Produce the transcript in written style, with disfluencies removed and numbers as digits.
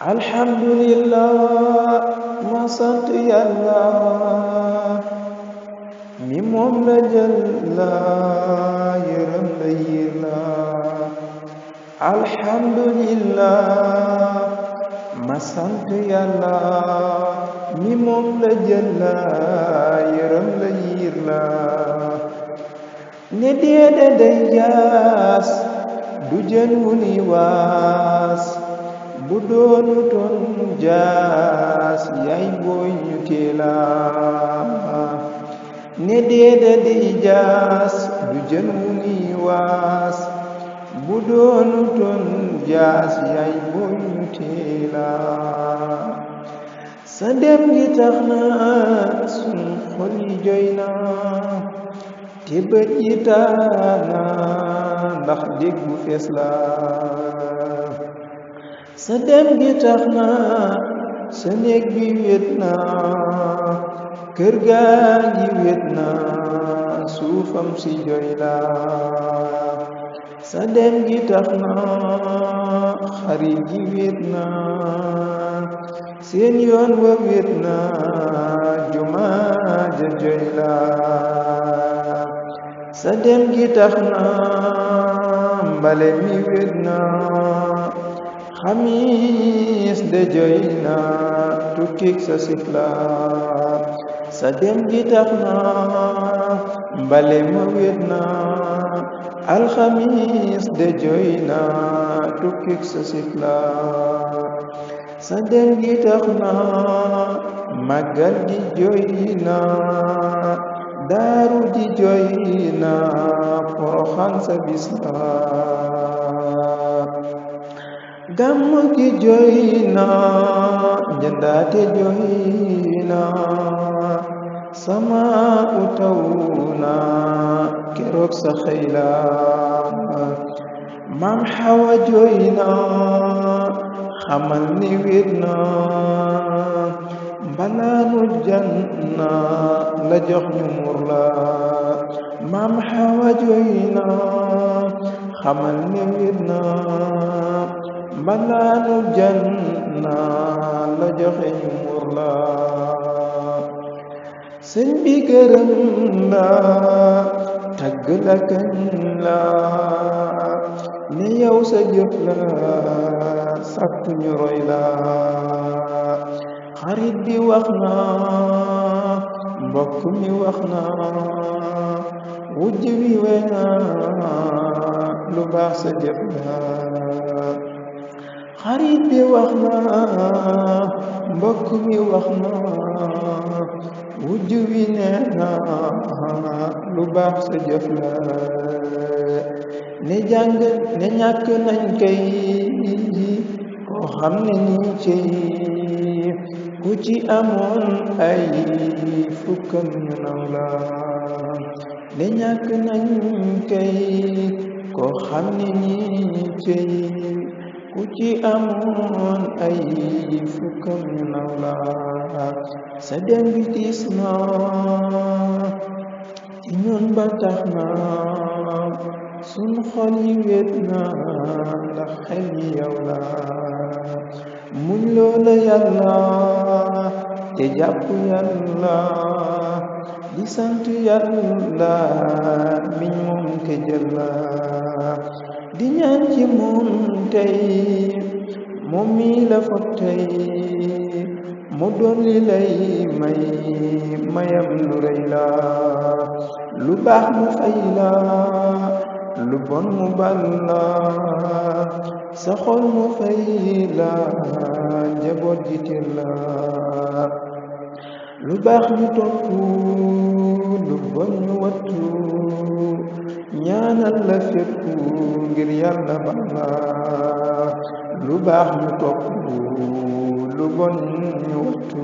alhamdulillah ma sant yàlla mi moom la jël la yërëm la yiir la alhamdulillah ma sant yàlla mi moom la jël la yërëm la yiir la ne deede day jaas du jën wu ni waas bu doonu ton jaas yaay booy ñu teela ne deede day jaas du jën wu ni waas bu doonu ton jaas yaay booy ñu teela sa dem gi tax na sun xol yi joy na te bët yi taana ndax déggu fees la sa dem gi tax na sa néeg bi wét na kër gaa gi wét na suufam si joy la sa dem gi tax na xarit gi wét na seen yoon wa wét na jumaa ja joy la sa dem gi tax na mbale mi wét na xamis de joy na tukkik sa sifla sa dem gi tax na mbale ma wét na alxamis de joy na tukkik sa sifla sa dem gi tax na màggal gi joy na daaru ji joy na poroxaan sa bis la gàmmu gi joy na njëndaate joy na sama utaw na keroog sa xëy la maam xawa joy na xamal ni wét na mbalaanu janna la jox ñu mur la maam xawa joy na xamal ni wét na mbalaanu janna la joxe ñu mur la sëñ bi gërëm la tagg la kañ la ne yow sa jëf la sakku ñu roy la xarit bi wax na mbokk mi wax na wujj wi we na lu baax sa jëf la xarit bi wax na mbokk mi wax na wujj wi nee na lu baax sa jëf la ne jàng ne ñàkk nañ kay koo xam ne nii cey ku ci amoon ay fukkam ñu naw la ne ñàkk nañ kay koo xam ne nii cey ku ci amoon ay fukkam ñu naw la sa dem bi tiis na ci ñun ba tax na sun xol yi wét na ndax xel yi yow la muñ loola yàlla te jàpp yàlla di sant yàlla miñ moom te jël la di ñaan ci moom tey moom mi la fot tey mu doon li lay may mayam lu rëy la lu baax mu fay la lu bon mu bal la sa xol mu fay la njaboot ji teel la lu baax ñu topp lu bon ñu wattu ñaanal la fépp ngir yàlla baax la lu baax ñu topp lu bon ñu wattu